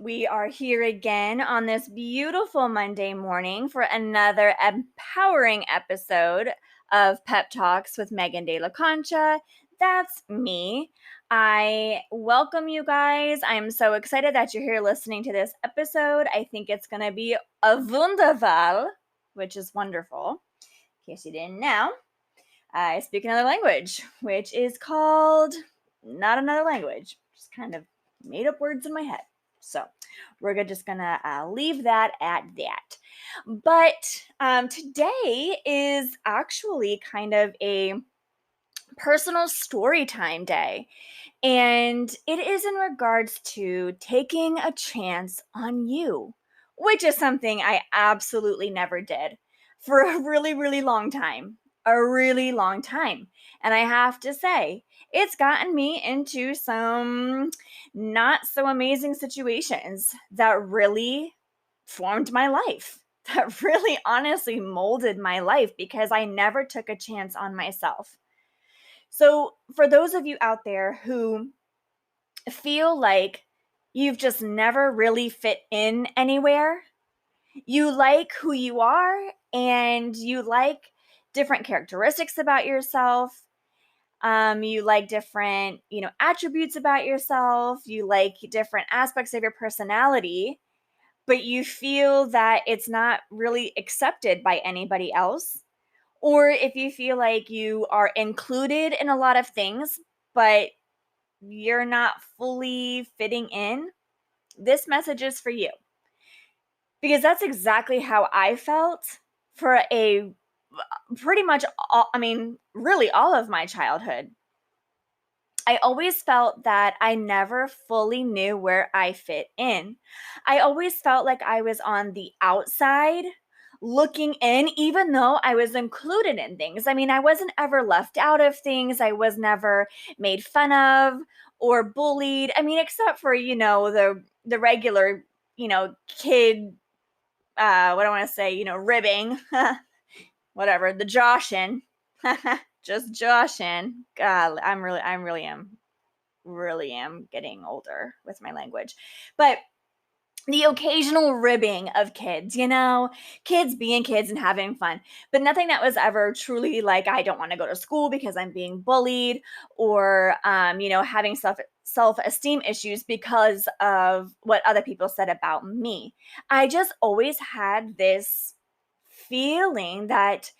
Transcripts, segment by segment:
We are here again on this beautiful Monday morning for another empowering episode of Pep Talks with Megan De La Concha. That's me. I welcome you guys. I'm so excited that you're here listening to this episode. I think it's going to be a wunderval, which is wonderful. In case you didn't know, I speak another language, which is called not another language, just kind of made up words in my head. So we're just gonna leave that at that. But today is actually kind of a personal story time day. And it is in regards to taking a chance on you, which is something I absolutely never did for a really, really long time. A really long time. And I have to say, it's gotten me into some not so amazing situations that really formed my life, that really honestly molded my life because I never took a chance on myself. So, for those of you out there who feel like you've just never really fit in anywhere, you like who you are and you like different characteristics about yourself. You like different, attributes about yourself. You like different aspects of your personality, but you feel that it's not really accepted by anybody else. Or if you feel like you are included in a lot of things, but you're not fully fitting in, this message is for you. Because that's exactly how I felt for a pretty much really all of my childhood. I always felt that I never fully knew where I fit in. I always felt like I was on the outside looking in, even though I was included in things. I mean, I wasn't ever left out of things. I was never made fun of or bullied. I mean, except for, the regular, kid, what do I want to say, ribbing, whatever, the joshing. Just joshing. God, really am getting older with my language. But the occasional ribbing of kids, kids being kids and having fun, but nothing that was ever truly like, I don't want to go to school because I'm being bullied, or, having self-esteem issues because of what other people said about me. I just always had this feeling that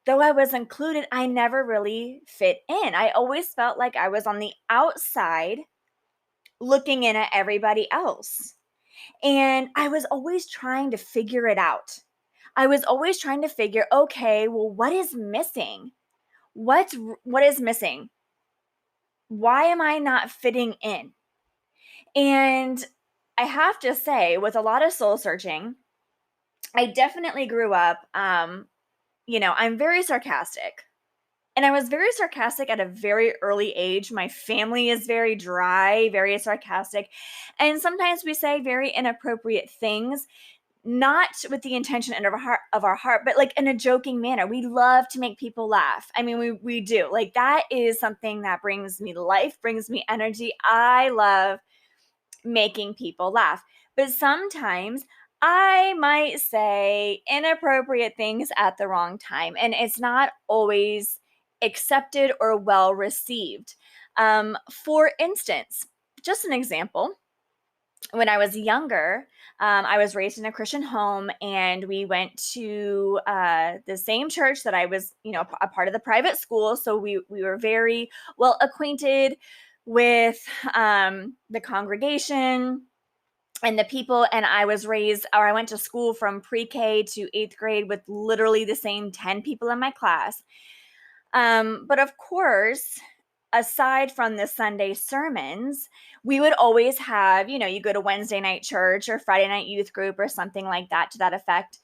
though I was included, I never really fit in. I always felt like I was on the outside looking in at everybody else. And I was always trying to figure it out. I was always trying to figure, okay, well, what is missing? What is missing? Why am I not fitting in? And I have to say, with a lot of soul searching, I definitely grew up, I'm very sarcastic. And I was very sarcastic at a very early age. My family is very dry, very sarcastic. And sometimes we say very inappropriate things, not with the intention of our heart, but like in a joking manner. We love to make people laugh. I mean, we do. Like, that is something that brings me life, brings me energy. I love making people laugh. But sometimes I might say inappropriate things at the wrong time, and it's not always accepted or well received. For instance, just an example, when I was younger, I was raised in a Christian home, and we went to the same church that I was, a part of the private school. So we were very well acquainted with the congregation and the people. And I went to school from pre-K to 8th grade with literally the same 10 people in my class. But of course, aside from the Sunday sermons, we would always have, you go to Wednesday night church or Friday night youth group or something like that to that effect.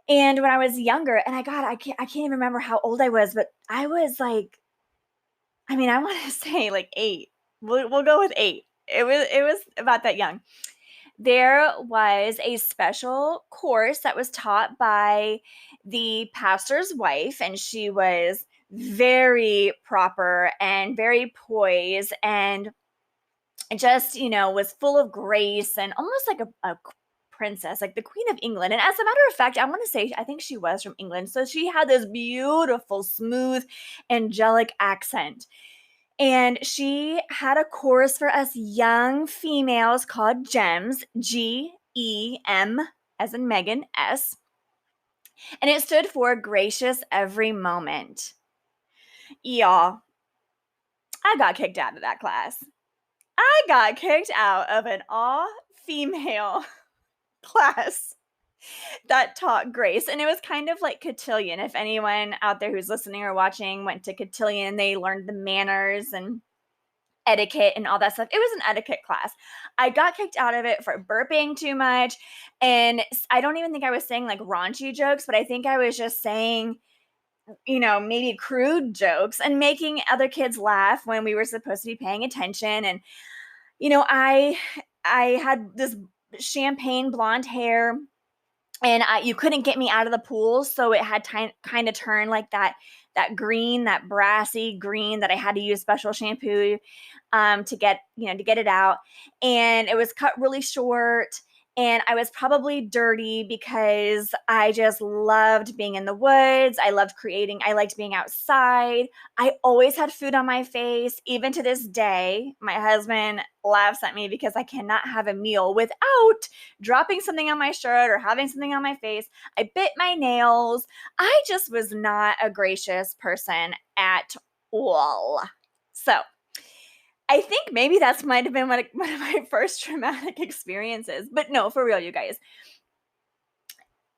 And when I was younger, and I can't even remember how old I was, but I was like, I want to say like 8. We'll go with 8. It was about that young. There was a special course that was taught by the pastor's wife, and she was very proper and very poised, and just, was full of grace and almost like a princess, like the Queen of England. And as a matter of fact, I want to say, I think she was from England. So she had this beautiful, smooth, angelic accent. And she had a course for us young females called GEMS, GEM, as in Megan, S. And it stood for Gracious Every Moment. Y'all, I got kicked out of that class. I got kicked out of an all-female class that taught grace. And it was kind of like cotillion. If anyone out there who's listening or watching went to cotillion, they learned the manners and etiquette and all that stuff. It was an etiquette class. I got kicked out of it for burping too much. And I don't even think I was saying like raunchy jokes, but I think I was just saying, maybe crude jokes and making other kids laugh when we were supposed to be paying attention. And, I had this champagne blonde hair, and you couldn't get me out of the pool. So it had kind of turned like that green, that brassy green that I had to use special shampoo to get it out. And it was cut really short. And I was probably dirty because I just loved being in the woods. I loved creating. I liked being outside. I always had food on my face. Even to this day, my husband laughs at me because I cannot have a meal without dropping something on my shirt or having something on my face. I bit my nails. I just was not a gracious person at all. So I think maybe that's might have been one of my first traumatic experiences. But no, for real, you guys.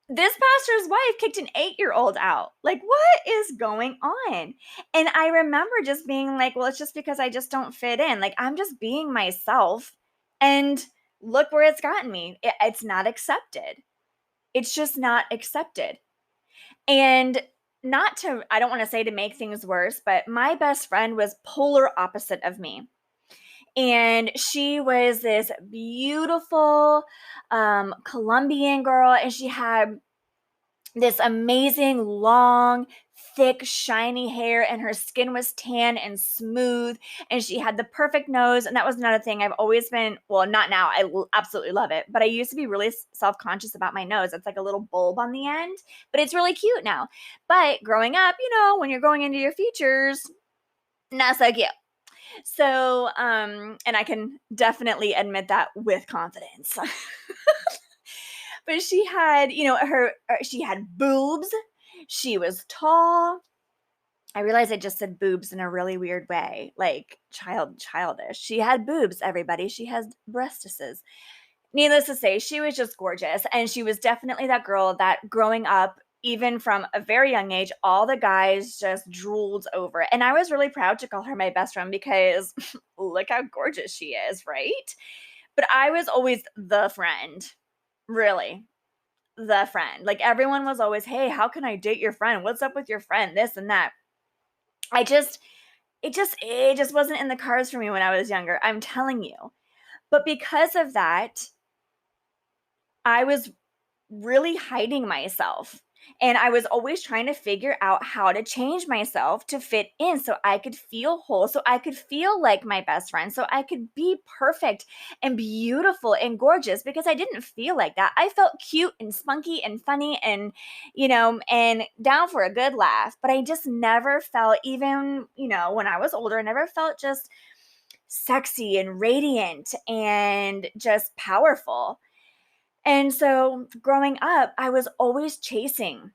This pastor's wife kicked an 8-year-old out. Like, what is going on? And I remember just being like, well, it's just because I just don't fit in. Like, I'm just being myself. And look where it's gotten me. It's not accepted. It's just not accepted. And I don't want to say to make things worse, but my best friend was polar opposite of me. And she was this beautiful Colombian girl, and she had this amazing, long, thick, shiny hair, and her skin was tan and smooth, and she had the perfect nose. And that was another thing I've always been, well, not now, I absolutely love it, but I used to be really self-conscious about my nose. It's like a little bulb on the end, but it's really cute now. But growing up, when you're going into your features, not so cute. So, and I can definitely admit that with confidence. But she had, she had boobs. She was tall. I realized I just said boobs in a really weird way, like childish. She had boobs, everybody. She has breastises. Needless to say, she was just gorgeous. And she was definitely that girl that growing up, even from a very young age, all the guys just drooled over. And I was really proud to call her my best friend because look how gorgeous she is, right? But I was always the friend, really, the friend. Like everyone was always, hey, how can I date your friend? What's up with your friend? This and that. It just wasn't in the cards for me when I was younger. I'm telling you. But because of that, I was really hiding myself. And I was always trying to figure out how to change myself to fit in so I could feel whole, so I could feel like my best friend, so I could be perfect and beautiful and gorgeous because I didn't feel like that. I felt cute and spunky and funny and, and down for a good laugh, but I just never felt, even, when I was older, I never felt just sexy and radiant and just powerful. And so growing up, I was always chasing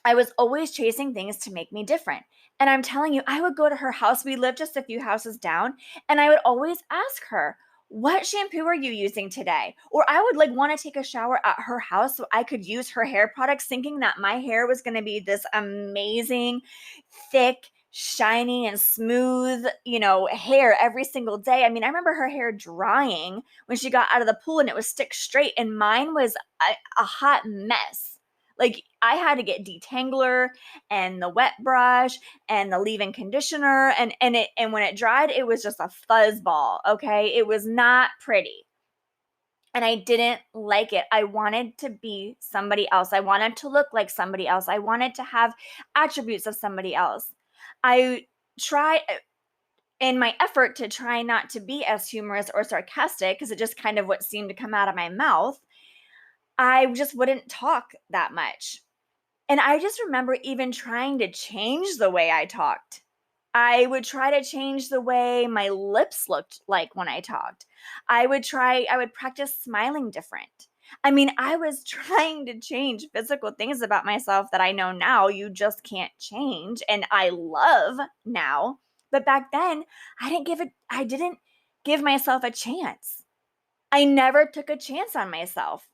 things to make me different. And I'm telling you, I would go to her house. We lived just a few houses down. And I would always ask her, what shampoo are you using today? Or I would want to take a shower at her house so I could use her hair products, thinking that my hair was going to be this amazing, thick, shiny and smooth, hair every single day. I mean, I remember her hair drying when she got out of the pool and it was stick straight, and mine was a hot mess. Like I had to get detangler and the wet brush and the leave-in conditioner, and when it dried, it was just a fuzz ball. Okay, it was not pretty. And I didn't like it. I wanted to be somebody else. I wanted to look like somebody else. I wanted to have attributes of somebody else. I tried, in my effort to try not to be as humorous or sarcastic, because it just kind of what seemed to come out of my mouth, I just wouldn't talk that much. And I just remember even trying to change the way I talked. I would try to change the way my lips looked like when I talked. I would practice smiling different. I mean, I was trying to change physical things about myself that I know now you just can't change and I love now. But back then, I didn't give myself a chance. I never took a chance on myself.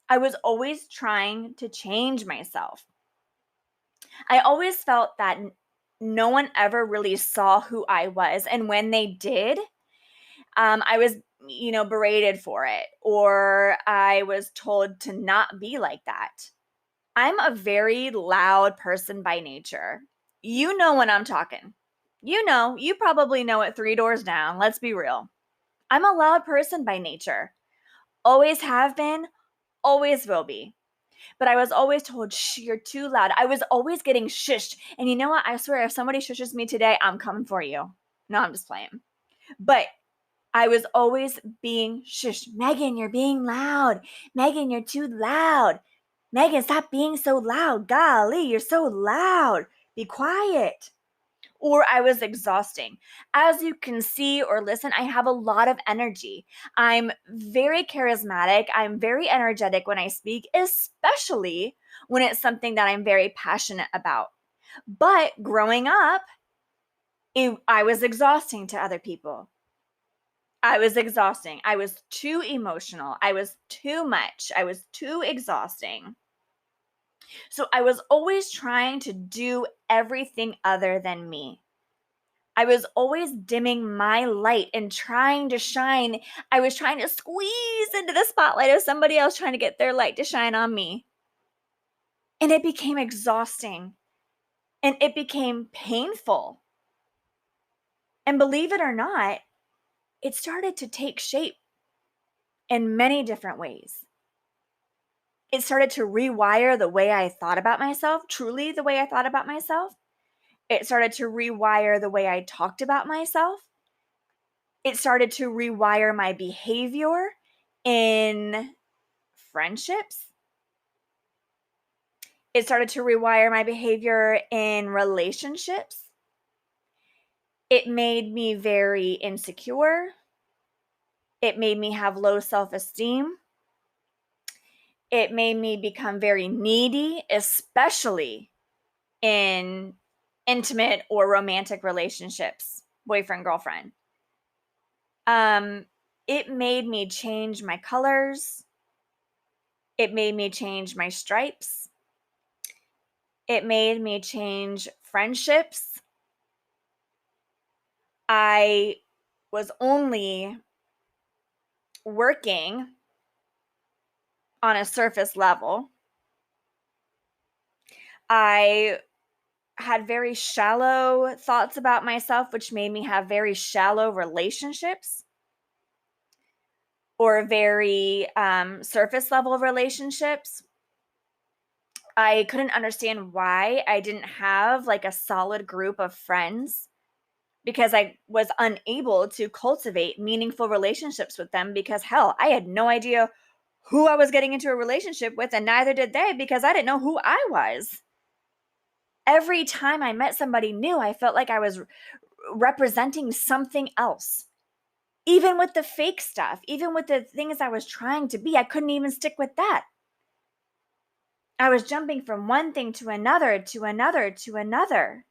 I was always trying to change myself. I always felt that no one ever really saw who I was. And when they did, I was, berated for it, or I was told to not be like that. I'm a very loud person by nature. You know when I'm talking. You probably know it 3 doors down. Let's be real. I'm a loud person by nature. Always have been, always will be. But I was always told, shh, you're too loud. I was always getting shushed. And you know what? I swear, if somebody shushes me today, I'm coming for you. No, I'm just playing. But I was always being shushed. Megan, you're being loud. Megan, you're too loud. Megan, stop being so loud. Golly, you're so loud. Be quiet. Or I was exhausting. As you can see or listen, I have a lot of energy. I'm very charismatic. I'm very energetic when I speak, especially when it's something that I'm very passionate about. But growing up, I was exhausting to other people. I was exhausting. I was too emotional. I was too much. I was too exhausting. So I was always trying to do everything other than me. I was always dimming my light and trying to shine. I was trying to squeeze into the spotlight of somebody else trying to get their light to shine on me. And it became exhausting and it became painful. And believe it or not, it started to take shape in many different ways. It started to rewire the way I thought about myself, truly the way I thought about myself. It started to rewire the way I talked about myself. It started to rewire my behavior in friendships. It started to rewire my behavior in relationships. It made me very insecure. It made me have low self-esteem. It made me become very needy, especially in intimate or romantic relationships, boyfriend, girlfriend. It made me change my colors. It made me change my stripes. It made me change friendships. I was only working on a surface level. I had very shallow thoughts about myself, which made me have very shallow relationships or very surface level relationships. I couldn't understand why I didn't have like a solid group of friends because I was unable to cultivate meaningful relationships with them because hell, I had no idea who I was getting into a relationship with, and neither did they because I didn't know who I was. Every time I met somebody new, I felt like I was representing something else. Even with the fake stuff, even with the things I was trying to be, I couldn't even stick with that. I was jumping from one thing to another, to another, to another,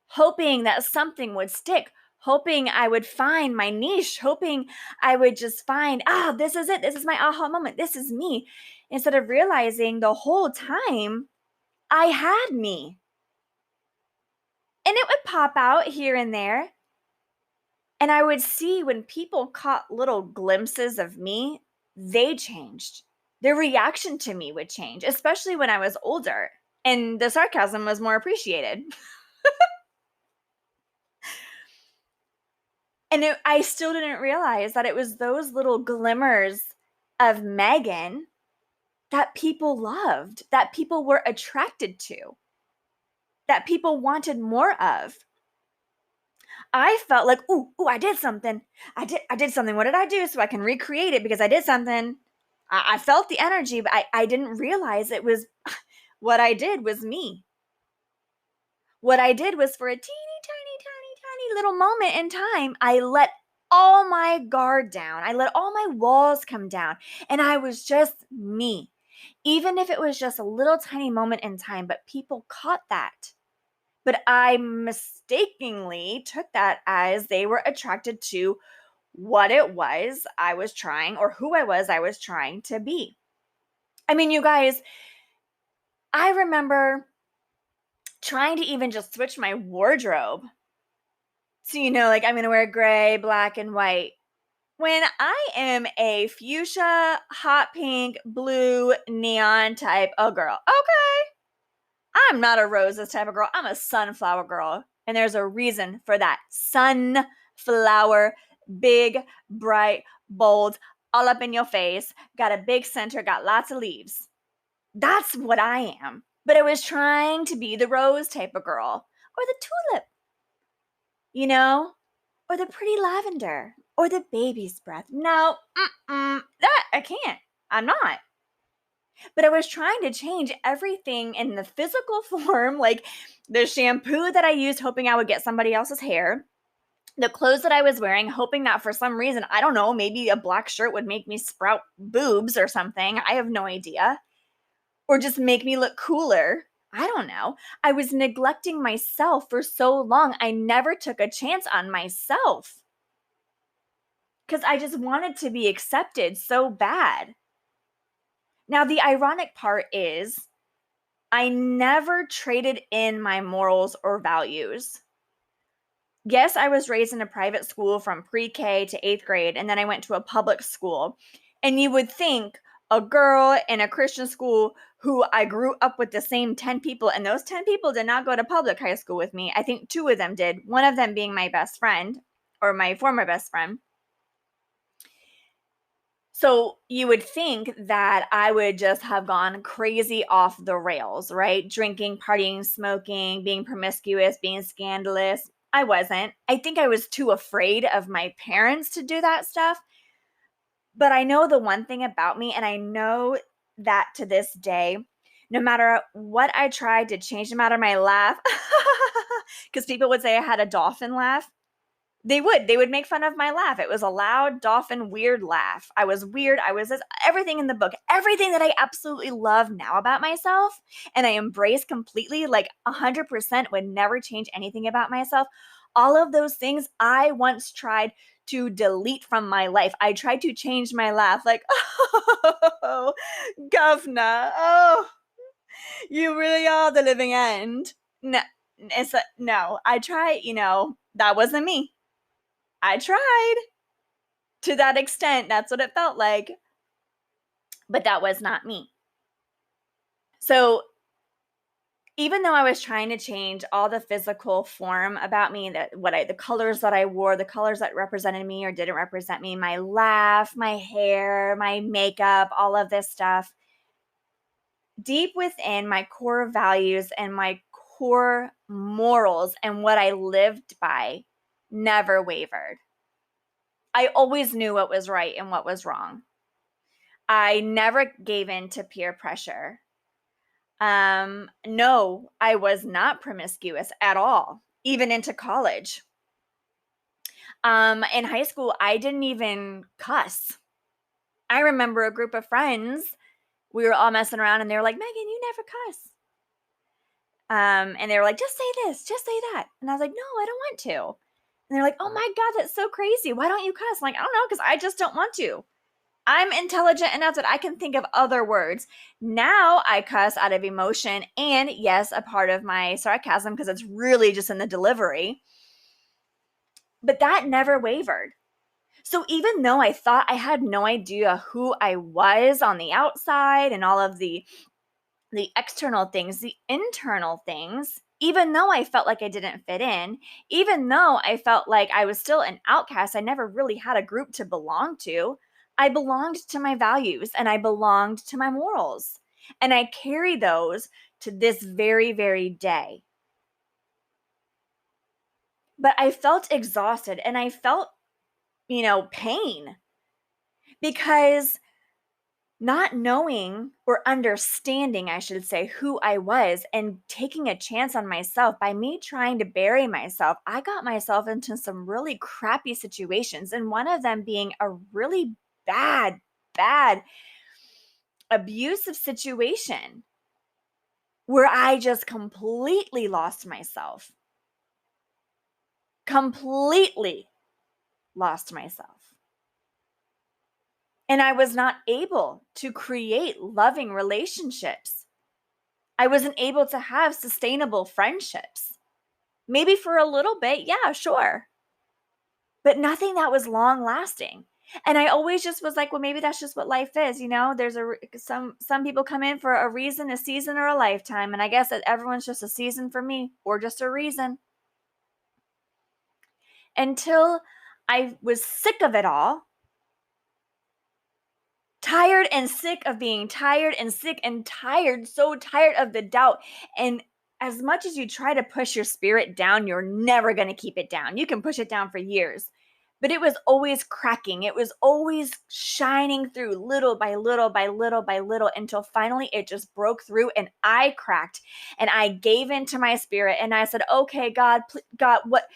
hoping that something would stick, hoping I would find my niche, hoping I would just find, this is it. This is my aha moment. This is me. Instead of realizing the whole time I had me. And it would pop out here and there. And I would see when people caught little glimpses of me, they changed. Their reaction to me would change, especially when I was older and the sarcasm was more appreciated. And I still didn't realize that it was those little glimmers of Megan that people loved, that people were attracted to, that people wanted more of. I felt like, ooh, I did something. I did something. What did I do? So I can recreate it because I did something. I felt the energy, but I didn't realize it was what I did was me. What I did was for a teeny, tiny, tiny, tiny little moment in time, I let all my guard down. I let all my walls come down, and I was just me. Even if it was just a little tiny moment in time, but people caught that. But I mistakenly took that as they were attracted to what it was I was trying, or who I was trying to be. I mean, you guys, I remember trying to even just switch my wardrobe. So, like I'm going to wear gray, black, and white. When I am a fuchsia, hot pink, blue, neon type of girl. Okay. I'm not a roses type of girl. I'm a sunflower girl. And there's a reason for that. Sunflower, big, bright, bold, all up in your face, got a big center, got lots of leaves. That's what I am. But I was trying to be the rose type of girl, or the tulip, or the pretty lavender, or the baby's breath. No, that I can't. I'm not. But I was trying to change everything in the physical form, like the shampoo that I used, hoping I would get somebody else's hair, the clothes that I was wearing, hoping that for some reason, I don't know, maybe a black shirt would make me sprout boobs or something. I have no idea. Or just make me look cooler. I don't know. I was neglecting myself for so long. I never took a chance on myself because I just wanted to be accepted so bad. Now, the ironic part is I never traded in my morals or values. Yes, I was raised in a private school from pre-K to 8th grade, and then I went to a public school. And you would think a girl in a Christian school who I grew up with the same 10 people, and those 10 people did not go to public high school with me. I think 2 of them did, one of them being my best friend, or my former best friend. So you would think that I would just have gone crazy off the rails, right? Drinking, partying, smoking, being promiscuous, being scandalous. I wasn't. I think I was too afraid of my parents to do that stuff. But I know the one thing about me, and I know that to this day, no matter what I tried to change them out of my laugh, because people would say I had a dolphin laugh. They would make fun of my laugh. It was a loud dolphin weird laugh. I was weird. I was everything in the book, everything that I absolutely love now about myself and I embrace completely, like 100%, would never change anything about myself. All of those things I once tried to delete from my life. I tried to change my laugh, like, oh, governor, oh, you really are the living end. No, no, I try, that wasn't me. I tried to that extent. That's what it felt like. But that was not me. So even though I was trying to change all the physical form about me, the colors that I wore, the colors that represented me or didn't represent me, my laugh, my hair, my makeup, all of this stuff, deep within my core values and my core morals and what I lived by never wavered. I always knew what was right and what was wrong. I never gave in to peer pressure. No, I was not promiscuous at all, even into college. In high school, I didn't even cuss. I remember a group of friends, we were all messing around and they were like, Megan, you never cuss. And they were like, just say this, just say that. And I was like, no, I don't want to. And they're like, oh my God, that's so crazy. Why don't you cuss? I'm like, I don't know, because I just don't want to. I'm intelligent enough that I can think of other words. Now I cuss out of emotion and, yes, a part of my sarcasm because it's really just in the delivery. But that never wavered. So even though I thought I had no idea who I was on the outside and all of the external things, the internal things, even though I felt like I didn't fit in, even though I felt like I was still an outcast, I never really had a group to belong to. I belonged to my values and I belonged to my morals. And I carry those to this very, very day. But I felt exhausted and I felt, pain because not knowing or understanding, I should say, who I was and taking a chance on myself by me trying to bury myself, I got myself into some really crappy situations. And one of them being a really bad, bad, abusive situation where I just completely lost myself. Completely lost myself. And I was not able to create loving relationships. I wasn't able to have sustainable friendships. Maybe for a little bit, yeah, sure. But nothing that was long lasting. And I always just was like, well, maybe that's just what life is, There's some people come in for a reason, a season, or a lifetime, and I guess that everyone's just a season for me, or just a reason. Until I was sick of it all, tired and sick of being tired and sick and tired, so tired of the doubt. And as much as you try to push your spirit down, you're never going to keep it down. You can push it down for years, but it was always cracking. It was always shining through little by little by little by little until finally it just broke through and I cracked and I gave into my spirit and I said, okay, God, God, what?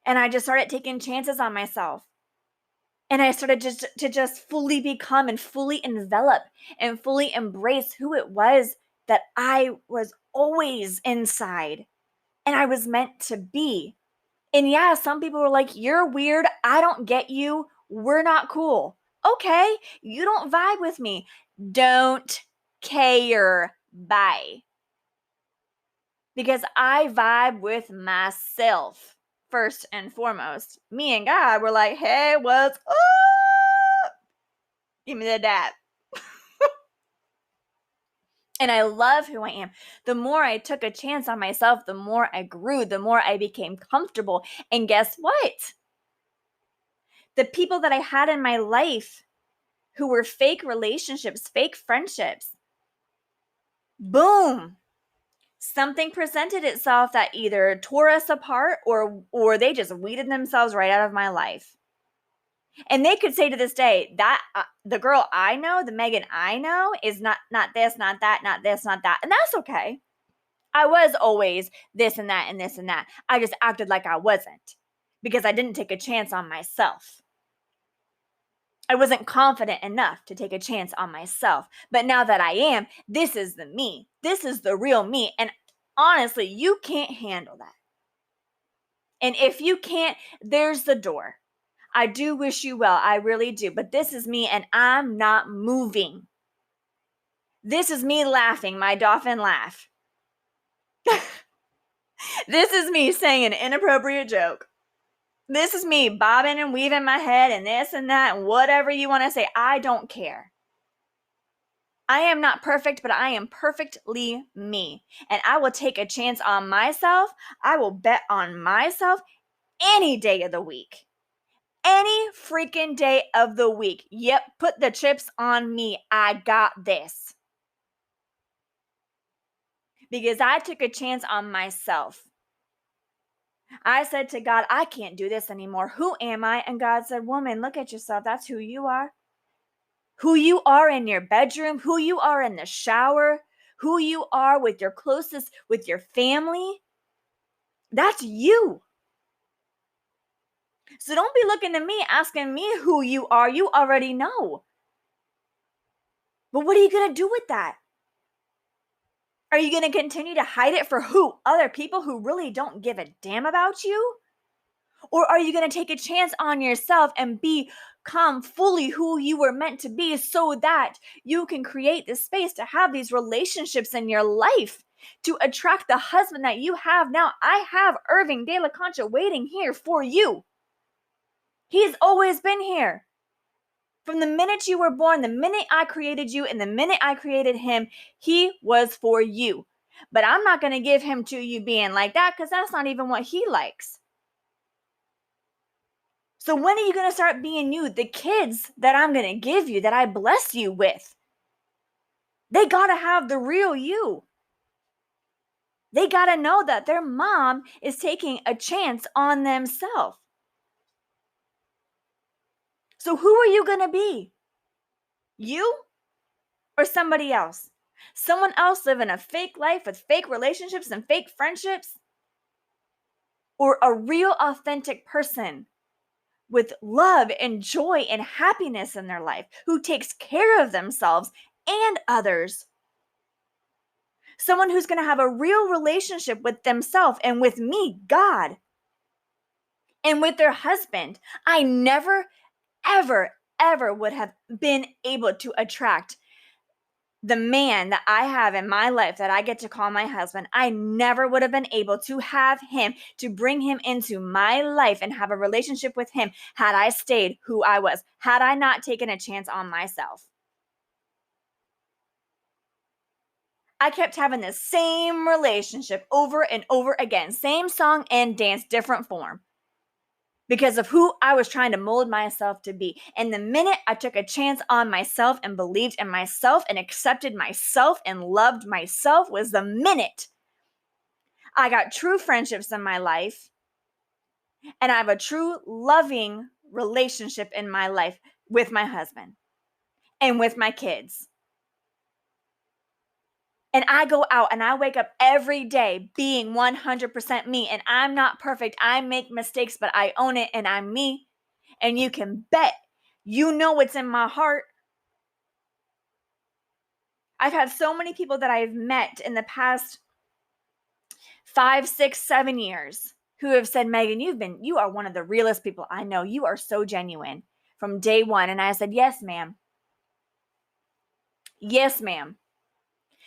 And I just started taking chances on myself. And I started to just fully become and fully envelop and fully embrace who it was that I was always inside and I was meant to be. And yeah, some people were like, you're weird. I don't get you. We're not cool. Okay, you don't vibe with me. Don't care. Bye. Because I vibe with myself. First and foremost, me and God were like, hey, what's up? Give me the dap. And I love who I am. The more I took a chance on myself, the more I grew, the more I became comfortable. And guess what? The people that I had in my life who were fake relationships, fake friendships, boom, something presented itself that either tore us apart or they just weeded themselves right out of my life. And they could say to this day that the girl I know, the Megan I know, is not this, not that, not this, not that. And that's okay. I was always this and that and this and that. I just acted like I wasn't because I didn't take a chance on myself. I wasn't confident enough to take a chance on myself. But now that I am, this is the me. This is the real me. And honestly, you can't handle that. And if you can't, there's the door. I do wish you well. I really do. But this is me and I'm not moving. This is me laughing my dolphin laugh. This is me saying an inappropriate joke. This is me bobbing and weaving my head and this and that and whatever you want to say. I don't care. I am not perfect, but I am perfectly me. And I will take a chance on myself. I will bet on myself any day of the week. Any freaking day of the week. Yep, put the chips on me. I got this. Because I took a chance on myself. I said to God, I can't do this anymore. Who am I? And God said, woman, look at yourself. That's who you are. Who you are in your bedroom, who you are in the shower, who you are with your closest, with your family. That's you. So don't be looking to me, asking me who you are. You already know. But what are you going to do with that? Are you going to continue to hide it for who? Other people who really don't give a damn about you? Or are you going to take a chance on yourself and become fully who you were meant to be so that you can create this space to have these relationships in your life, to attract the husband that you have now? I have Irving De La Concha waiting here for you. He's always been here. From the minute you were born, the minute I created you and the minute I created him, he was for you. But I'm not going to give him to you being like that because that's not even what he likes. So when are you going to start being you? The kids that I'm going to give you, that I bless you with, they got to have the real you. They got to know that their mom is taking a chance on themselves. So who are you going to be? You or somebody else? Someone else living a fake life with fake relationships and fake friendships? Or a real, authentic person with love and joy and happiness in their life, who takes care of themselves and others? Someone who's going to have a real relationship with themselves and with me, God, and with their husband. I never, ever, ever would have been able to attract the man that I have in my life that I get to call my husband. I never would have been able to have him, to bring him into my life and have a relationship with him had I stayed who I was, had I not taken a chance on myself. I kept having the same relationship over and over again, same song and dance, different form, because of who I was trying to mold myself to be. And the minute I took a chance on myself and believed in myself and accepted myself and loved myself was the minute I got true friendships in my life, and I have a true loving relationship in my life with my husband and with my kids. And I go out and I wake up every day being 100% me. And I'm not perfect. I make mistakes, but I own it and I'm me. And you can bet you know what's in my heart. I've had so many people that I've met in the past 5, 6, 7 years who have said, Megan, you are one of the realest people I know. You are so genuine from day one. And I said, yes, ma'am. Yes, ma'am.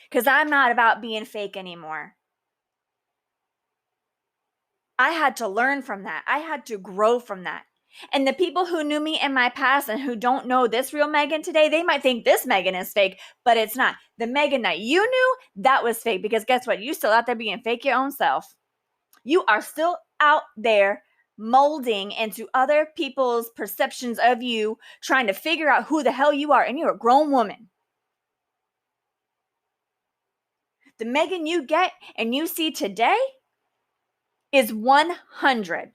Because I'm not about being fake anymore. I had to learn from that. I had to grow from that. And the people who knew me in my past and who don't know this real Megan today, they might think this Megan is fake, but it's not. The Megan that you knew, that was fake, because guess what? You still out there being fake your own self. You are still out there molding into other people's perceptions of you, trying to figure out who the hell you are, and you're a grown woman. The Megan you get and you see today is 100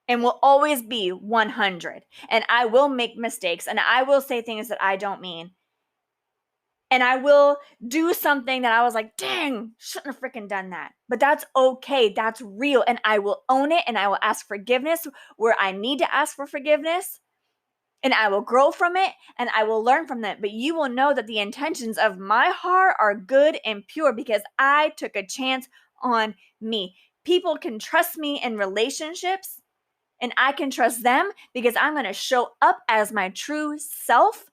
and will always be 100. And I will make mistakes and I will say things that I don't mean. And I will do something that I was like, dang, shouldn't have freaking done that. But that's okay. That's real. And I will own it and I will ask forgiveness where I need to ask for forgiveness. And I will grow from it and I will learn from that. But you will know that the intentions of my heart are good and pure because I took a chance on me. People can trust me in relationships and I can trust them because I'm going to show up as my true self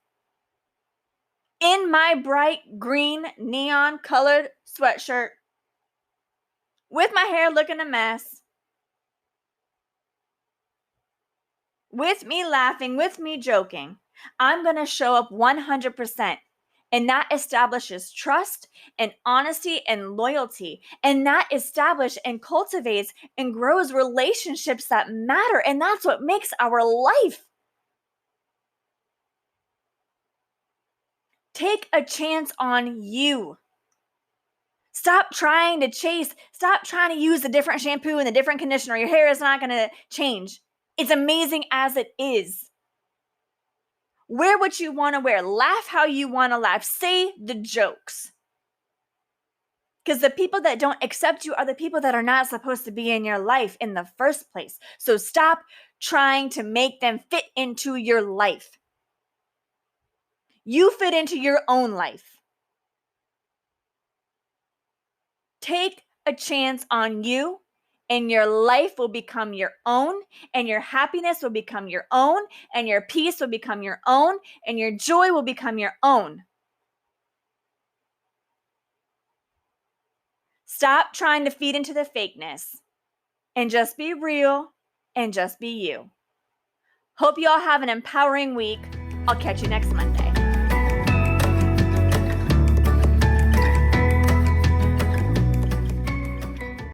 in my bright green neon colored sweatshirt with my hair looking a mess, with me laughing, with me joking. I'm going to show up 100%. And that establishes trust and honesty and loyalty. And that establishes and cultivates and grows relationships that matter. And that's what makes our life. Take a chance on you. Stop trying to chase. Stop trying to use the different shampoo and the different conditioner. Your hair is not going to change. It's amazing as it is. Wear what you want to wear. Laugh how you want to laugh. Say the jokes. Because the people that don't accept you are the people that are not supposed to be in your life in the first place. So stop trying to make them fit into your life. You fit into your own life. Take a chance on you. And your life will become your own, and your happiness will become your own, and your peace will become your own, and your joy will become your own. Stop trying to feed into the fakeness and just be real and just be you. Hope you all have an empowering week. I'll catch you next Monday.